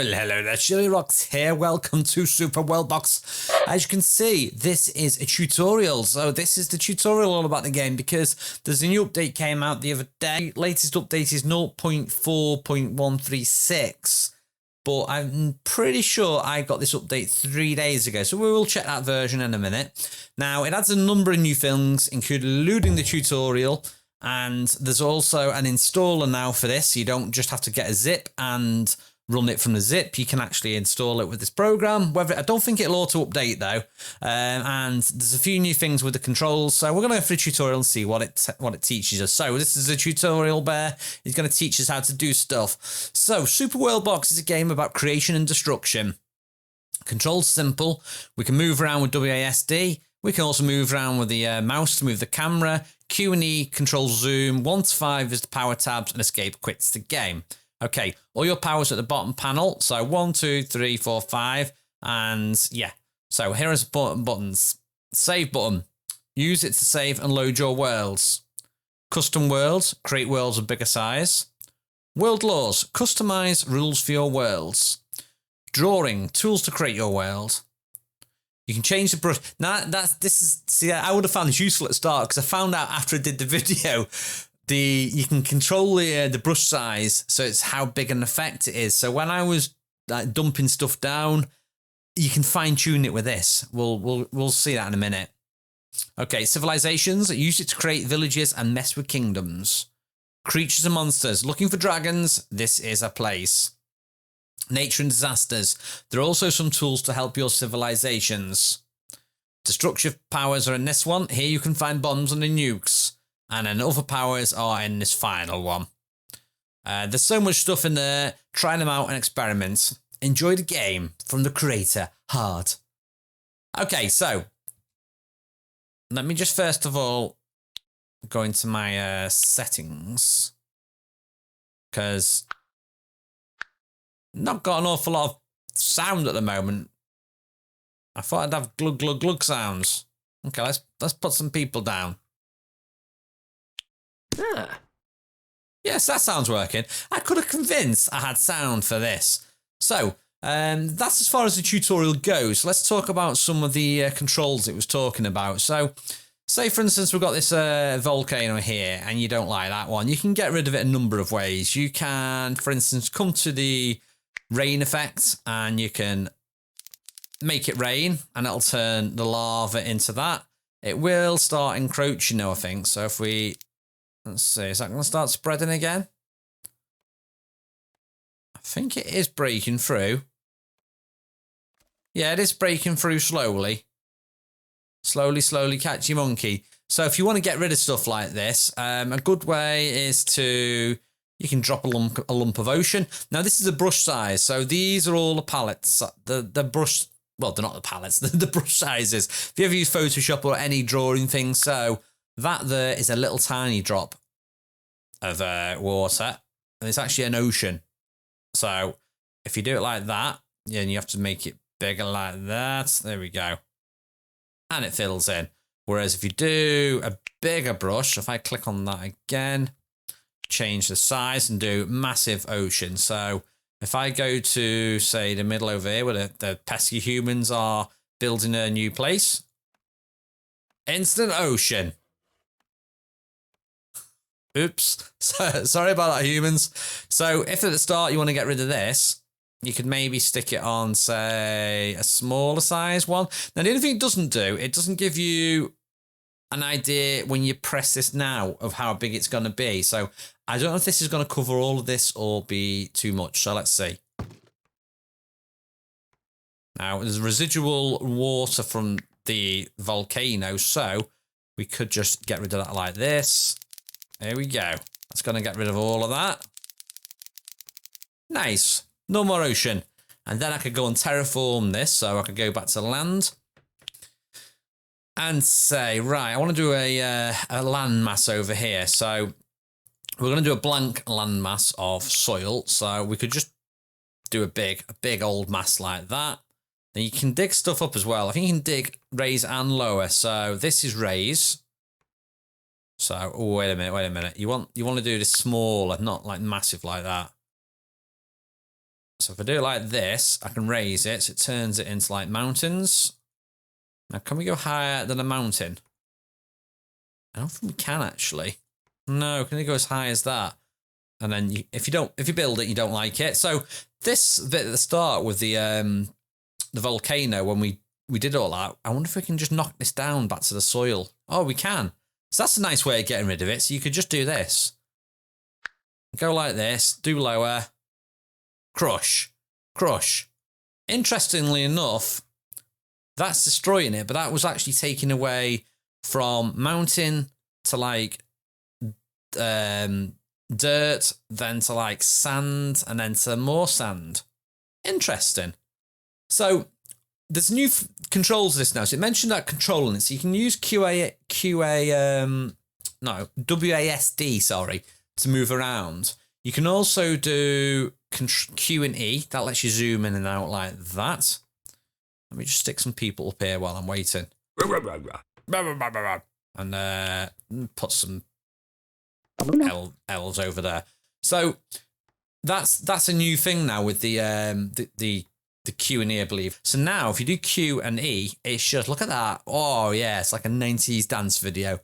Well, hello there, shirlierox here. Welcome to Super Worldbox. As you can see, this is a tutorial. So this is the tutorial all about the game because there's a new update came out the other day. Latest update is 0.4.136. But I'm pretty sure I got this update 3 days ago. So we will check that version in a minute. Now, it adds a number of new things, including the tutorial. And there's also an installer now for this. So you don't just have to get a zip and run it from the zip. You can actually install it with this program. I don't think it'll auto update though. And there's a few new things with the controls. So we're going to go through the tutorial and see what it teaches us. So this is a tutorial bear. It's going to teach us how to do stuff. So Super Worldbox is a game about creation and destruction. Controls simple. We can move around with WASD. We can also move around with the mouse to move the camera. Q and E controls zoom. 1 to 5 is the power tabs, and escape quits the game. Okay, all your powers at the bottom panel. So 1, 2, 3, 4, 5. And yeah, so here is buttons. Save button. Use it to save and load your worlds. Custom worlds. Create worlds of bigger size. World laws. Customize rules for your worlds. Drawing. Tools to create your world. You can change the brush. Now, I would have found this useful at the start because I found out after I did the video you can control the brush size, so it's how big an effect it is. So when I was like dumping stuff down, you can fine tune it with this. We'll see that in a minute. Okay, civilizations. Use it to create villages and mess with kingdoms. Creatures and monsters. Looking for dragons. This is a place. Nature and disasters. There are also some tools to help your civilizations. Destructive powers are in this one. Here you can find bombs and the nukes. And then other powers are in this final one. There's so much stuff in there. Try them out and experiment. Enjoy the game from the creator, Hard. Okay, so let me just first of all go into my settings. Because not got an awful lot of sound at the moment. I thought I'd have glug, glug, glug sounds. Okay, let's put some people down. Ah. Yes, that sounds working. I could have convinced I had sound for this. So, that's as far as the tutorial goes. Let's talk about some of the controls it was talking about. So, say for instance we've got this volcano here and you don't like that one. You can get rid of it a number of ways. You can, for instance, come to the rain effect and you can make it rain and it'll turn the lava into that. It will start encroaching though, I think. So if we... Let's see, is that going to start spreading again? I think it is breaking through. Yeah, it is breaking through slowly. Slowly, slowly, catchy monkey. So if you want to get rid of stuff like this, a good way is to... You can drop a lump of ocean. Now, this is a brush size. So these are all the palettes. The brush... Well, they're not the palettes. The brush sizes. If you ever use Photoshop or any drawing thing, so... That there is a little tiny drop of water, and it's actually an ocean. So if you do it like that, yeah, and you have to make it bigger like that, there we go. And it fills in. Whereas if you do a bigger brush, if I click on that again, change the size and do massive ocean. So if I go to, say, the middle over here where the pesky humans are building a new place, instant ocean. Oops. Sorry about that, humans. So if at the start you want to get rid of this, you could maybe stick it on, say, a smaller size one. Now, the only thing it doesn't give you an idea when you press this now of how big it's going to be. So I don't know if this is going to cover all of this or be too much. So let's see. Now, there's residual water from the volcano, so we could just get rid of that like this. There we go. That's going to get rid of all of that. Nice. No more ocean. And then I could go and terraform this. So I could go back to land. And say, right, I want to do a landmass over here. So we're going to do a blank landmass of soil. So we could just do a big old mass like that. Then you can dig stuff up as well. I think you can dig, raise and lower. So this is raise. So, oh, wait a minute. You want to do this smaller, not like massive like that. So if I do it like this, I can raise it. So it turns it into like mountains. Now, can we go higher than a mountain? I don't think we can actually. No, can it go as high as that? And then if you build it, you don't like it. So this bit at the start with the volcano, when we did all that, I wonder if we can just knock this down back to the soil. Oh, we can. So that's a nice way of getting rid of it. So you could just do this. Go like this, do lower, crush, crush. Interestingly enough, that's destroying it, but that was actually taking away from mountain to like dirt, then to like sand, and then to more sand. Interesting. So there's new controls to this now. So it mentioned that controlling it. So you can use WASD, sorry, to move around. You can also do Q and E. That lets you zoom in and out like that. Let me just stick some people up here while I'm waiting. And put some elves over there. So that's a new thing now with the Q and E, I believe. So now if you do Q and E, it's just, look at that. Oh yeah, it's like a 90s dance video.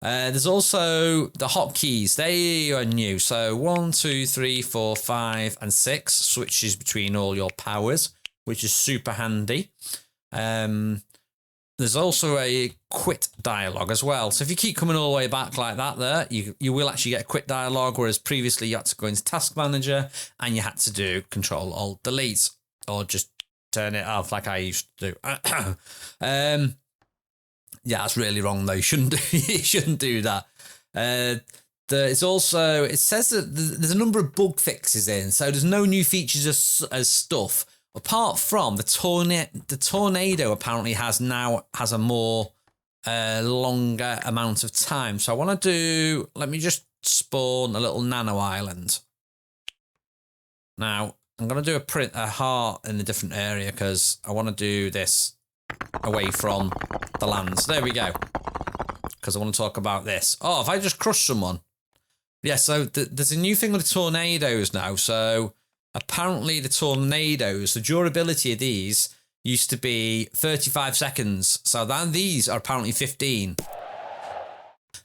There's also the hotkeys. They are new. So 1, 2, 3, 4, 5, and 6 switches between all your powers, which is super handy. There's also a quit dialogue as well. So if you keep coming all the way back like that there, you will actually get a quit dialogue, whereas previously you had to go into Task Manager and you had to do Control-Alt-Delete or just turn it off like I used to do. Yeah, that's really wrong though. You shouldn't do that. It says that there's a number of bug fixes in, so there's no new features as stuff. Apart from the tornado apparently has a more longer amount of time. So I want to do, let me just spawn a little nano island. Now I'm going to do a heart in a different area because I want to do this away from the lands. There we go. Because I want to talk about this. Oh, if I just crush someone. Yeah, so there's a new thing with the tornadoes now. So apparently the tornadoes, the durability of these used to be 35 seconds. So then these are apparently 15.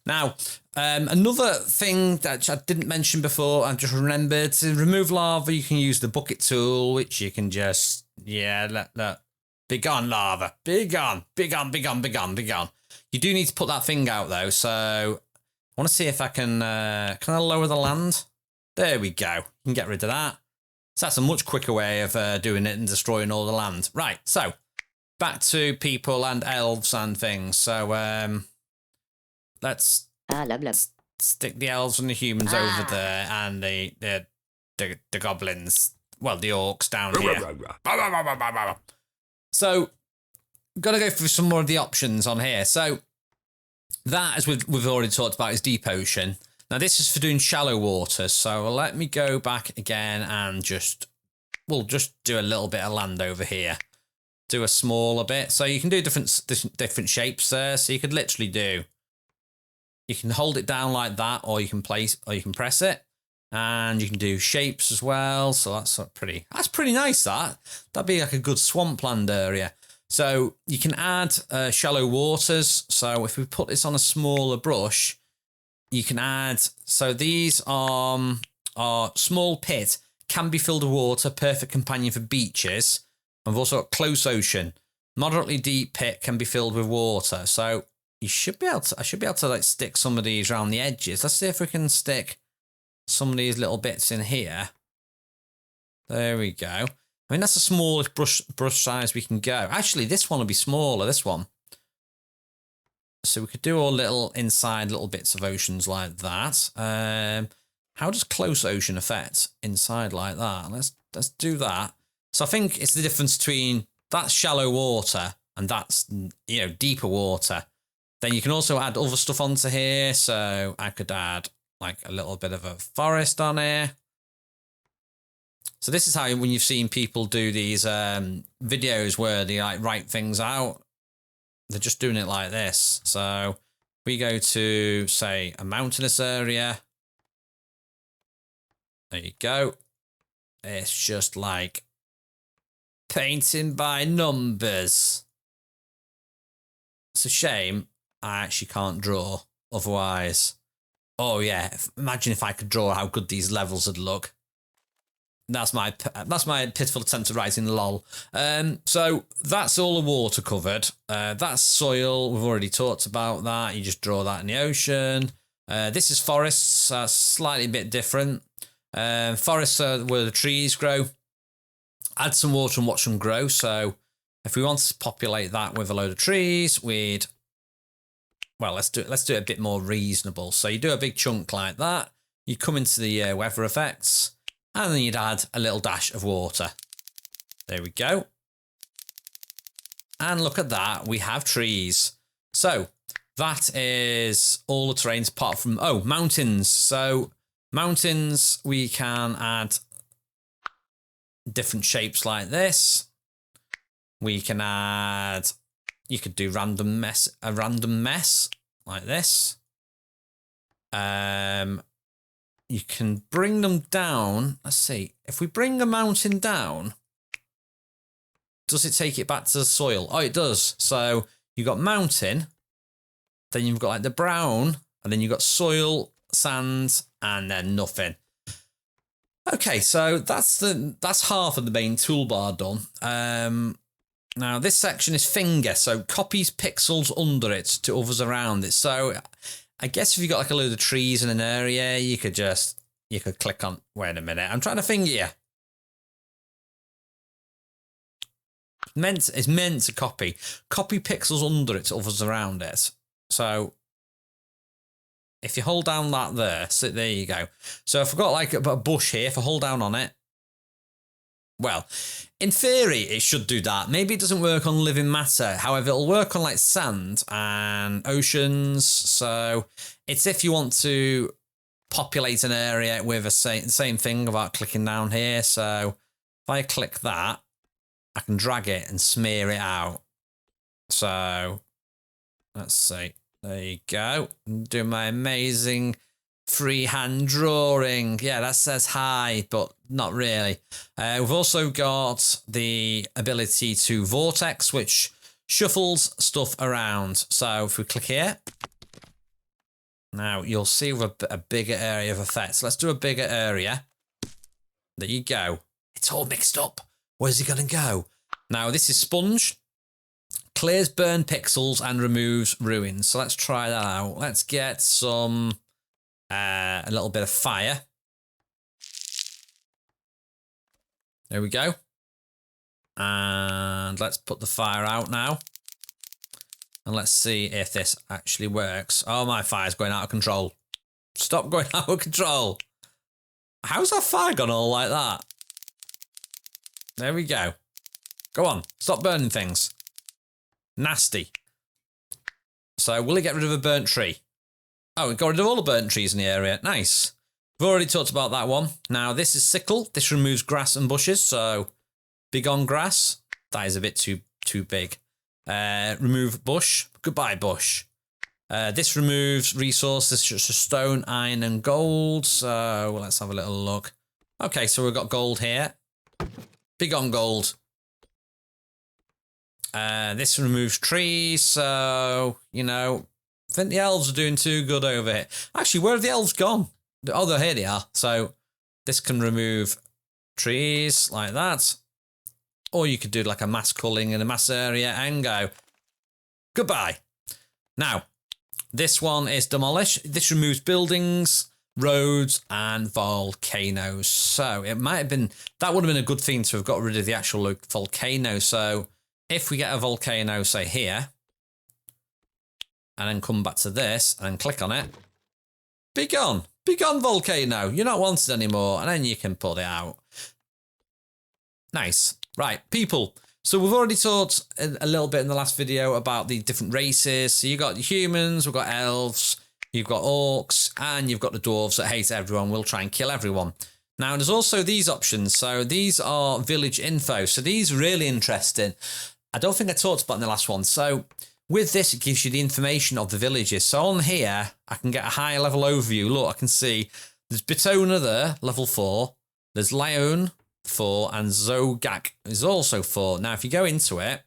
Now, another thing that I didn't mention before, I just remembered, to remove lava, you can use the bucket tool, which you can just, let be gone, lava. Be gone. Be gone, be gone, be gone, be gone. You do need to put that thing out, though, so I want to see if I can I lower the land? There we go. You can get rid of that. So that's a much quicker way of doing it and destroying all the land. Right, so back to people and elves and things. So let's stick the elves and the humans over there and the goblins. Well, the orcs down here. So, got to go through some more of the options on here. So, that, as we've already talked about, is deep ocean. Now, this is for doing shallow water. So, let me go back again and we'll just do a little bit of land over here. Do a smaller bit. So, you can do different shapes there. So, you could literally you can hold it down like that, or you can press it. And you can do shapes as well. So that's pretty nice, that'd be like a good swampland area. So you can add shallow waters. So if we put this on a smaller brush, you can add, so these are small pit, can be filled with water, perfect companion for beaches. And we've also got close ocean, moderately deep pit, can be filled with water. So I should be able to like stick some of these around the edges. Let's see if we can stick some of these little bits in here. There we go. I mean, that's the smallest brush size we can go. Actually, this one will be smaller, this one. So we could do all little inside little bits of oceans like that. How does close ocean affect inside like that? Let's do that. So I think it's the difference between that's shallow water and that's, deeper water. Then you can also add other stuff onto here. So I could add like a little bit of a forest on here. So this is how, when you've seen people do these videos where they like write things out, they're just doing it like this. So we go to, say, a mountainous area. There you go. It's just like painting by numbers. It's a shame I actually can't draw otherwise. Oh yeah, imagine if I could draw how good these levels would look. That's my pitiful attempt at writing lol. So that's all the water covered. That's soil. We've already talked about that. You just draw that in the ocean. This is forests. That's slightly a bit different. Forests are where the trees grow. Add some water and watch them grow. So if we want to populate that with a load of trees, let's do it a bit more reasonable. So you do a big chunk like that. You come into the weather effects. And then you'd add a little dash of water. There we go. And look at that, we have trees. So that is all the terrains apart from, mountains. So mountains, we can add different shapes like this. We can add, you could do a random mess like this. You can bring them down. Let's see. If we bring a mountain down, does it take it back to the soil? Oh, it does. So you've got mountain, then you've got like the brown, and then you've got soil, sand, and then nothing. Okay, so that's half of the main toolbar done. Now this section is finger, so copies pixels under it to others around it. So I guess if you got like a load of trees in an area, you could click on, wait a minute, I'm trying to finger you. It's meant to copy pixels under it to others around it. So if you hold down that there, so there you go. So if I've got like a bush here, if I hold down on it, well, in theory, it should do that. Maybe it doesn't work on living matter. However, it'll work on like sand and oceans. So it's if you want to populate an area with the same thing without clicking down here. So if I click that, I can drag it and smear it out. So let's see. There you go. I'm doing my amazing freehand drawing. Yeah, that says hi, but not really. We've also got the ability to vortex, which shuffles stuff around. So if we click here, now you'll see with a bigger area of effects. Let's do a bigger area. There you go. It's all mixed up. Where's it going to go? Now this is sponge. Clears burned pixels and removes ruins. So let's try that out. Let's get some... a little bit of fire. There we go. And let's put the fire out now. And let's see if this actually works. Oh, my fire's going out of control. Stop going out of control. How's that fire gone all like that? There we go. Go on. Stop burning things. Nasty. So will it get rid of a burnt tree? Oh, it got rid of all the burnt trees in the area. Nice. We've already talked about that one. Now, this is sickle. This removes grass and bushes. So, big on grass. That is a bit too big. Remove bush. Goodbye, bush. This removes resources such as stone, iron, and gold. So, let's have a little look. Okay, so we've got gold here. Big on gold. This removes trees. So, you know... I think the elves are doing too good over here. Actually, where have the elves gone? Oh, here they are. So this can remove trees like that. Or you could do like a mass culling in a mass area and go, goodbye. Now, this one is demolish. This removes buildings, roads, and volcanoes. So it might have been, that would have been a good thing to have got rid of the actual volcano. So if we get a volcano, say here, and then come back to this and click on it. Be gone volcano. You're not wanted anymore. And then you can put it out. Nice. Right, people. So we've already talked a little bit in the last video about the different races. So you've got humans, we've got elves, you've got orcs, and you've got the dwarves that hate everyone, will try and kill everyone. Now, there's also these options. So these are village info. So these are really interesting. I don't think I talked about in the last one. So... with this, it gives you the information of the villages. So on here, I can get a higher level overview. Look, I can see there's Bitona there, level 4. There's Lyon, 4, and Zogak is also 4. Now, if you go into it,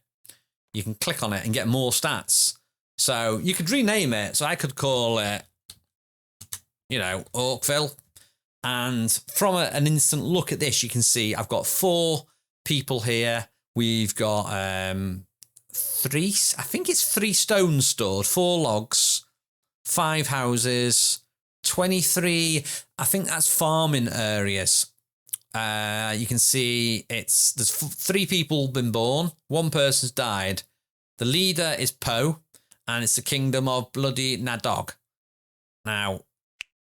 you can click on it and get more stats. So you could rename it. So I could call it, you know, Orcville. And from an instant look at this, you can see I've got 4 people here. We've got 3, I think it's 3 stones stored, 4 logs, 5 houses, 23, I think that's farming areas. You can see there's 3 people been born, 1 person's died. The leader is Poe, and it's the kingdom of bloody Nadog. Now,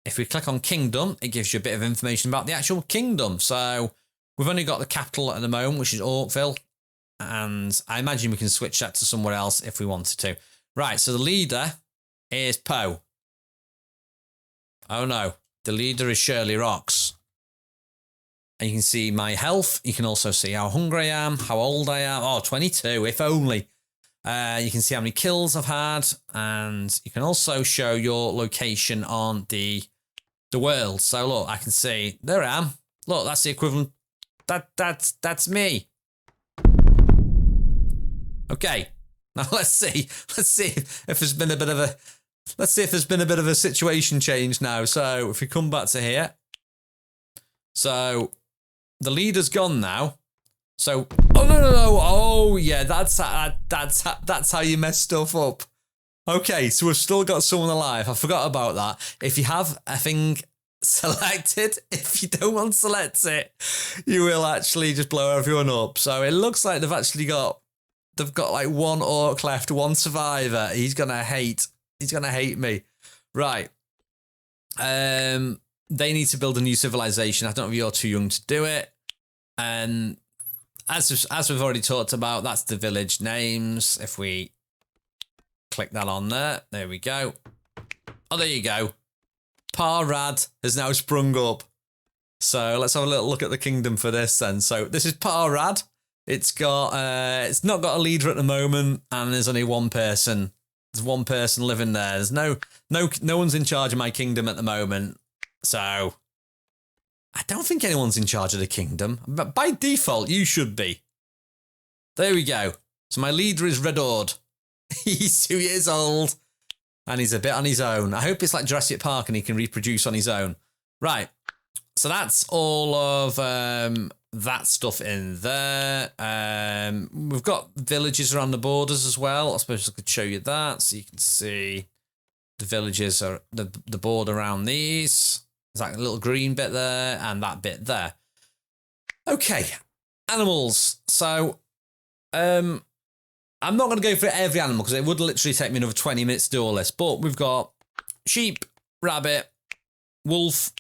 if we click on kingdom, it gives you a bit of information about the actual kingdom. So we've only got the capital at the moment, which is Orcville. And I imagine we can switch that to somewhere else if we wanted to. Right, so the leader is Poe. Oh no, the leader is shirlierox. And you can see my health. You can also see how hungry I am, how old I am. Oh, 22, if only. You can see how many kills I've had. And you can also show your location on the world. So look, I can see, there I am. Look, that's the equivalent. That's me. Okay, now let's see if there's been a bit of a situation change now. So if we come back to here, so the leader's gone now. So no, oh yeah, that's how you mess stuff up. Okay, so we've still got someone alive. I forgot about that. If you have a thing selected, if you don't want to select it, you will actually just blow everyone up. So it looks like they've got like 1 orc left, 1 survivor. He's gonna hate me. Right. They need to build a new civilization. I don't know if you're too young to do it. And as we've already talked about, that's the village names. If we click that on there we go. Oh, there you go. Parrad has now sprung up. So let's have a little look at the kingdom for this then. So this is Parrad. It's not got a leader at the moment, and there's only 1 person. There's 1 person living there. There's no one's in charge of my kingdom at the moment. So I don't think anyone's in charge of the kingdom. But by default, you should be. There we go. So my leader is Redord. He's 2 years old, and he's a bit on his own. I hope it's like Jurassic Park and he can reproduce on his own. Right. So that's all of that stuff in there. We've got villages around the borders as well. I suppose I could show you that, so you can see the villages are the border around these. There's like a little green bit there and that bit there. Okay, animals. So I'm not going to go for every animal because it would literally take me another 20 minutes to do all this. But we've got sheep, rabbit, wolf,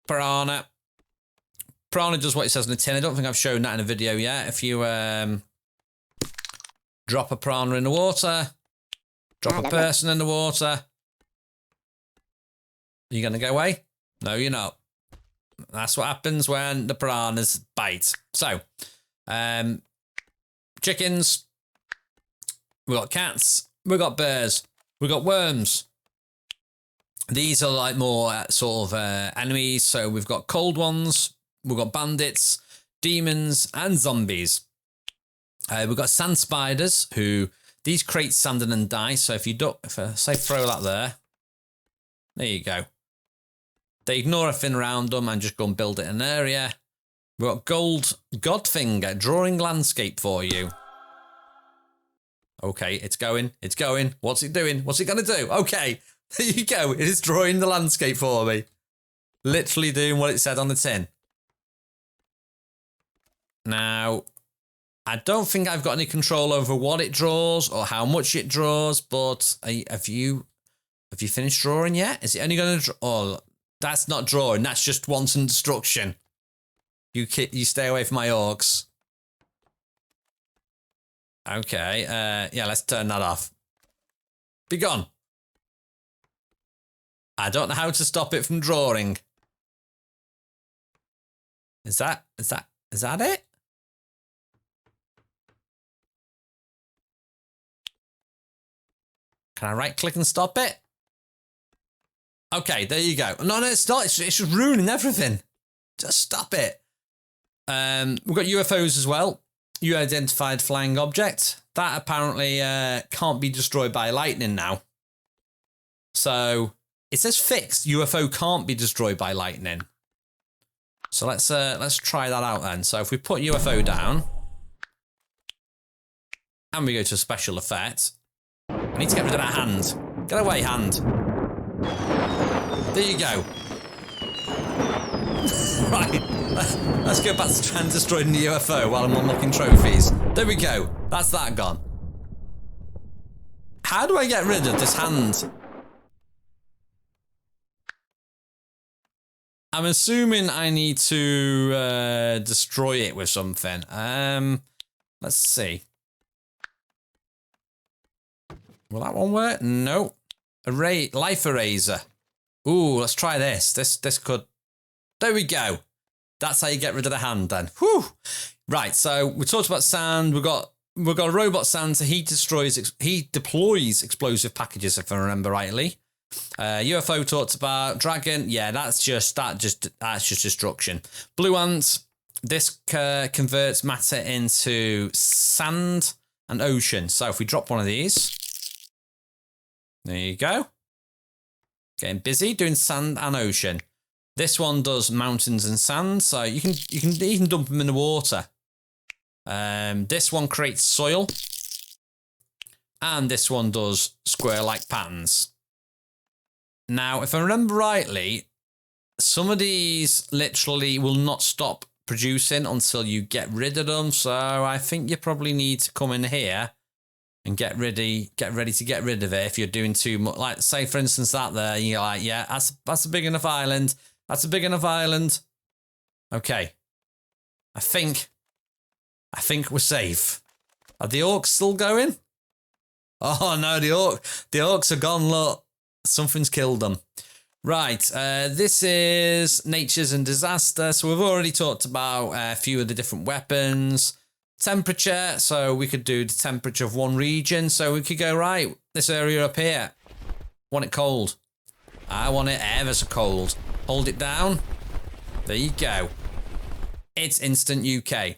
piranha. Piranha does what it says in the tin. I don't think I've shown that in a video yet. If you drop a piranha in the water, drop a person in the water, are you going to go away? No, you're not. That's what happens when the piranhas bite. So, chickens, we've got cats, we've got bears, we've got worms. These are like more sort of enemies. So we've got cold ones, we've got bandits, demons, and zombies. We've got sand spiders, who these create sand and then die. So if I say throw that there you go. They ignore everything around them and just go and build it in an area. We've got Godfinger, drawing landscape for you. Okay, it's going. What's it doing? What's it going to do? Okay, there you go. It is drawing the landscape for me. Literally doing what it said on the tin. Now, I don't think I've got any control over what it draws or how much it draws, but have you finished drawing yet? Is it only going to draw? Oh, that's not drawing. That's just wanton destruction. You stay away from my orcs. Okay, yeah, let's turn that off. Be gone. I don't know how to stop it from drawing. Is that it? Can I right click and stop it? Okay, there you go. No, it's not. It's just ruining everything. Just stop it. We've got UFOs as well. You identified flying object. That apparently can't be destroyed by lightning now. So it says fixed. UFO can't be destroyed by lightning. So let's try that out then. So if we put UFO down and we go to special effect, I need to get rid of that hand. Get away, hand. There you go. Right, let's go back to trying to destroy the UFO while I'm unlocking trophies. There we go. That's that gone. How do I get rid of this hand? I'm assuming I need to destroy it with something. Let's see. Will that one work? No. Life eraser. Ooh, let's try this. This could. There we go. That's how you get rid of the hand then. Whew. Right, so we talked about sand. We've got a robot sand, so he deploys explosive packages, if I remember rightly. UFO talked about dragon. Yeah, that's just destruction. Blue ant. This converts matter into sand and ocean. So if we drop one of these, there you go. Getting busy doing sand and ocean. This one does mountains and sand, so you can even dump them in the water. This one creates soil, and this one does square-like patterns. Now, if I remember rightly, some of these literally will not stop producing until you get rid of them. So I think you probably need to come in here and get ready to get rid of it if you're doing too much. Like, say, for instance, that there, you're like, yeah, that's a big enough island. That's a big enough island. Okay. I think we're safe. Are the orcs still going? Oh, no, the orcs are gone, look. Something's killed them. Right, this is natures and disaster. So we've already talked about a few of the different weapons. Temperature, so we could do the temperature of one region. So we could go, right, this area up here. Want it cold. I want it ever so cold. Hold it down. There you go. It's instant UK.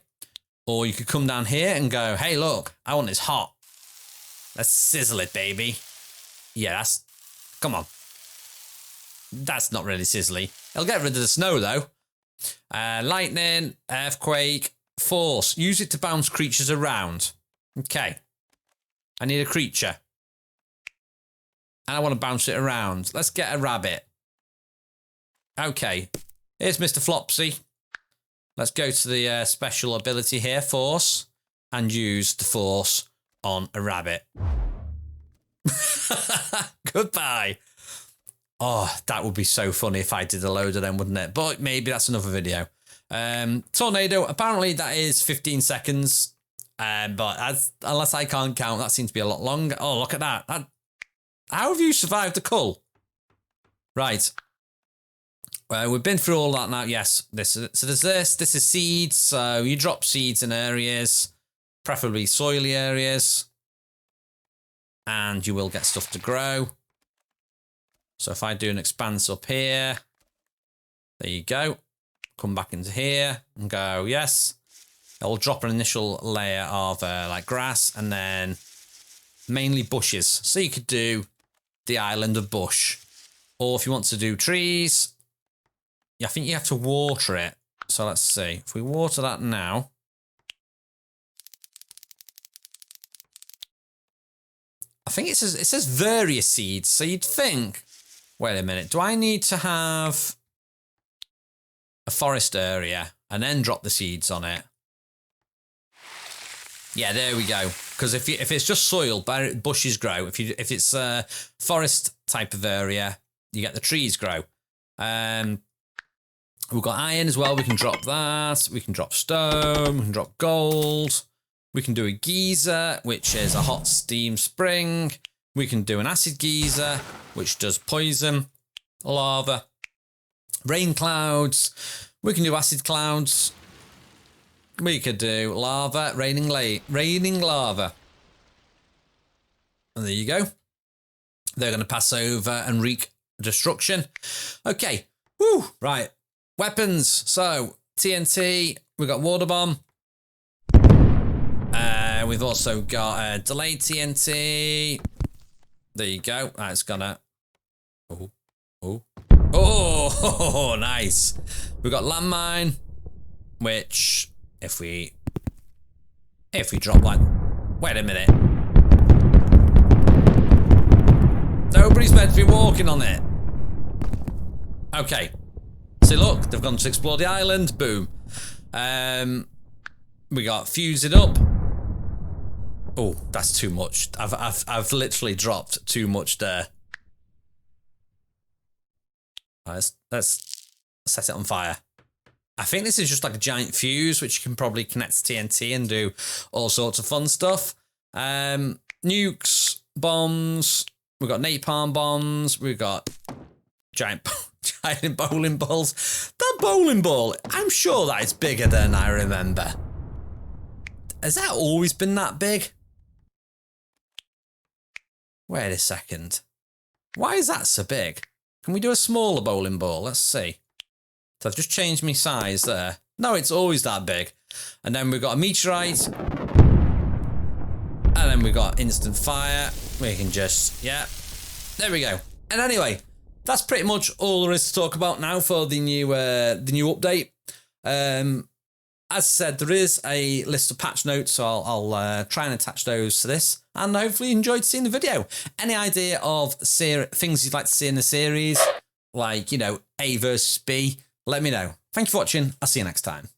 Or you could come down here and go, hey, look, I want this hot. Let's sizzle it, baby. Yeah, come on. That's not really sizzly. It'll get rid of the snow, though. Lightning, earthquake, force. Use it to bounce creatures around. Okay. I need a creature. And I want to bounce it around. Let's get a rabbit. Okay. Here's Mr. Flopsy. Let's go to the special ability here, force, and use the force on a rabbit. Goodbye. Oh, that would be so funny if I did a load of them, wouldn't it? But maybe that's another video. Tornado, apparently that is 15 seconds. But unless I can't count, that seems to be a lot longer. Oh, look at that. How have you survived the cull? Right. We've been through all that now. Yes, there's this. This is seeds. So you drop seeds in areas, preferably soily areas, and you will get stuff to grow. So if I do an expanse up here, there you go. Come back into here and go, yes. It'll drop an initial layer of like grass and then mainly bushes. So you could do the island of bush. Or if you want to do trees, I think you have to water it. So let's see. If we water that now. I think it says various seeds. So you'd think, wait a minute, do I need to have a forest area and then drop the seeds on it? Yeah, there we go. Because if it's just soil, bushes grow. If it's a forest type of area, you get the trees grow. We've got iron as well. We can drop that. We can drop stone. We can drop gold. We can do a geyser, which is a hot steam spring. We can do an acid geyser, which does poison, lava, rain clouds. We can do acid clouds. We could do lava, raining lava. And there you go. They're going to pass over and wreak destruction. Okay. Woo. Right. Weapons. So TNT. We got water bomb. We've also got delayed TNT. There you go. That's gonna. Oh, nice. We've got landmine, which if we drop like, wait a minute. Nobody's meant to be walking on it. Okay. See, look, they've gone to explore the island. Boom. We got fuse it up. Oh, that's too much. I've literally dropped too much there. Let's set it on fire. I think this is just like a giant fuse, which you can probably connect to TNT and do all sorts of fun stuff. Nukes, bombs. We've got napalm bombs. We've got giant bowling balls. That bowling ball, I'm sure that is bigger than I remember. Has that always been that big? Wait a second. Why is that so big? Can we do a smaller bowling ball? Let's see. So I've just changed my size there. No, it's always that big. And then we've got a meteorite. And then we've got instant fire. We can just, yeah. There we go. And anyway, that's pretty much all there is to talk about now for the new update. As said, there is a list of patch notes, so I'll try and attach those to this. And hopefully you enjoyed seeing the video. Any idea of things you'd like to see in the series, like, you know, A versus B, let me know. Thank you for watching. I'll see you next time.